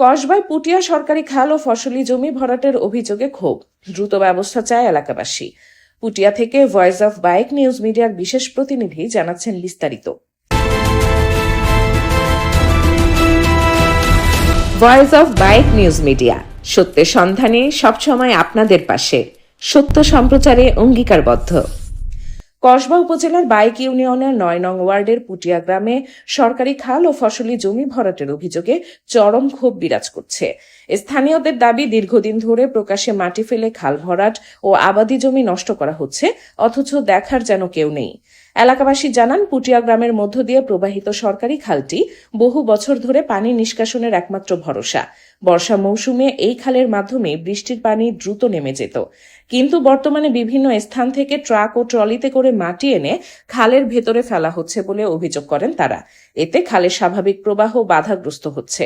কসবায় পুটিয়া সরকারি খাল ও ফসলি জমি ভরাটের অভিযোগে ক্ষোভ, দ্রুত ব্যবস্থা চায় এলাকাবাসী। পুটিয়া থেকে ভয়েস অফ বাইক নিউজ মিডিয়ার বিশেষ প্রতিনিধি জানাচ্ছেন বিস্তারিত। Voice of bike news media, সত্যের সন্ধানে সবসময় আপনাদের পাশে, সত্য সম্প্রচারে অঙ্গীকারবদ্ধ। কসবা উপজেলার বাইক ইউনিয়নের ৯ নং ওয়ার্ডের পুটিয়া গ্রামে সরকারি খাল ও ফসলি জমি ভরাটের অভিযোগে চরম ক্ষোভ বিরাজ করছে। স্থানীয়দের দাবি, দীর্ঘদিন ধরে প্রকাশ্যে মাটি ফেলে খাল ভরাট ও আবাদি জমি নষ্ট করা হচ্ছে, অথচ দেখার যেন কেউ নেই। এলাকাবাসী জানান, পুটিয়া গ্রামের মধ্য দিয়ে প্রবাহিত সরকারি খালটি বহু বছর ধরে পানি নিষ্কাশনের একমাত্র ভরসা। বর্ষা মৌসুমে এই খালের মাধ্যমে বৃষ্টির পানি দ্রুত নেমে যেত, কিন্তু বর্তমানে বিভিন্ন স্থান থেকে ট্রাক ও ট্রলিতে করে মাটি এনে খালের ভেতরে ফেলা হচ্ছে বলে অভিযোগ করেন তারা। এতে খালের স্বাভাবিক প্রবাহ বাধাগ্রস্ত হচ্ছে।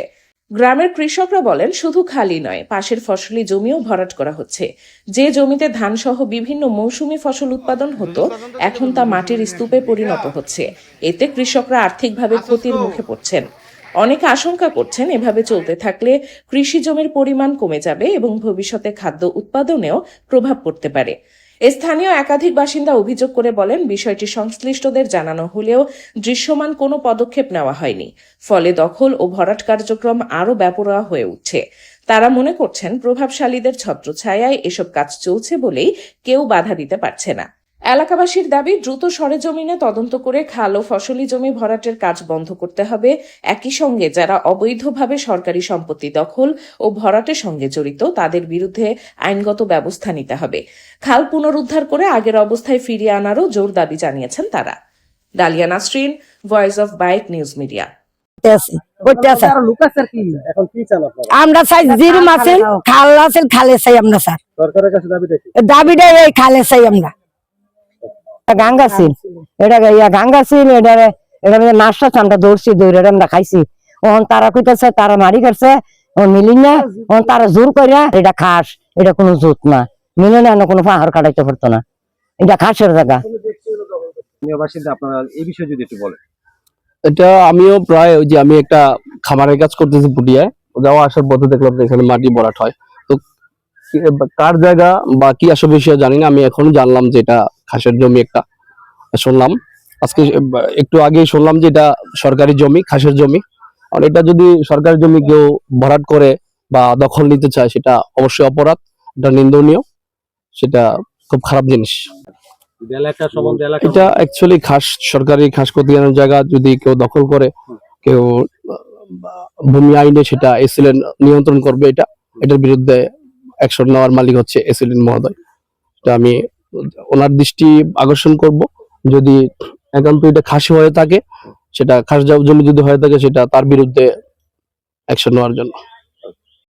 গ্রামের কৃষকরা বলেন, শুধু খালি নয়, পাশের ফসলি জমিও ভরাট করা হচ্ছে। যে জমিতে ধান সহ বিভিন্ন মৌসুমী ফসল উৎপাদন হতো, এখন তা মাটির স্তূপে পরিণত হচ্ছে। এতে কৃষকরা আর্থিকভাবে ক্ষতির মুখে পড়ছেন। অনেকে আশঙ্কা করছেন, এভাবে চলতে থাকলে কৃষি জমির পরিমাণ কমে যাবে এবং ভবিষ্যতে খাদ্য উৎপাদনেও প্রভাব পড়তে পারে। স্থানীয় একাধিক বাসিন্দা অভিযোগ করে বলেন, বিষয়টি সংশ্লিষ্টদের জানানো হলেও দৃশ্যমান কোনো পদক্ষেপ নেওয়া হয়নি। ফলে দখল ও ভরাট কার্যক্রম আরও বেপরোয়া হয়ে উঠছে। তারা মনে করছেন, প্রভাবশালীদের ছত্রছায়ায় এসব কাজ চলছে বলেই কেউ বাধা দিতে পারছে না। এলাকাবাসীর দাবি, দ্রুত সরেজমিনে তদন্ত করে খাল ও ফসলি জমি ভরাটের কাজ বন্ধ করতে হবে। একই সঙ্গে যারা অবৈধভাবে সরকারি সম্পত্তি দখল ও ভরাটের সঙ্গে জড়িত, তাদের বিরুদ্ধে আইনগত ব্যবস্থা নিতে হবে। খাল পুনরুদ্ধার করে আগের অবস্থায় ফিরিয়ে আনারও জোর দাবি জানিয়েছেন তারা। Dahlia Nasrin, voice of bike news media. আমরা চাই জিরুম আছেন, খাল আছেন, খালে চাই আমরা স্যার। দাবিটা এই খালে চাই আমরা। গাঙ্গা ছিল, এটা গাঙ্গা ছিল, এটা নাস্তা আমরা দৌড়ছি, দৌড়ে আমরা খাইছি। ওখান তারা কইতেছে তারা মারি করছে, মিলি না, ওখান তারা জোর করিয়া এটা খাস, এটা কোনো জোত না, মিলে না, কোনো পাহাড় কাটাইতে পারতো না, এটা খাসের জায়গা। আপনারা এই বিষয়ে যদি একটু বলেন। এটা আমিও প্রায় ওই যে আমি একটা খামারের কাজ করতেছি পুটিয়ায়, যাওয়া আসার পথে দেখলাম এখানে মাটি ভরাট হয়। তো কার জায়গা বা কি আসল বিষয় জানি না, আমি এখন জানলাম যে এটা খাসের জমি। একটা শুনলাম আজকে একটু আগেই শুনলাম যে এটা সরকারি জমি, খাসের জমি। আর এটা যদি সরকারি জমি কেউ ভরাট করে বা দখল নিতে চায়, সেটা অবশ্যই অপরাধ, এটা নিন্দনীয়, সেটা খুব খারাপ জিনিস। এটা অ্যাকচুয়ালি খাস, সরকারি খাস কতিয়ানোর জায়গা যদি কেউ দখল করে, কেউ ভূমি আইনে সেটা এসিলেন নিয়ন্ত্রণ করবে। এটার বিরুদ্ধে অ্যাকশন নেওয়ার মালিক হচ্ছে এসিলেন মহোদয়। এটা আমি ওনার দৃষ্টি আকর্ষণ করব, যদি একান্ত এটা খাসি হয়ে থাকে, সেটা খাস জমি যদি হয়ে থাকে, সেটা তার বিরুদ্ধে অ্যাকশন নেওয়ার জন্য।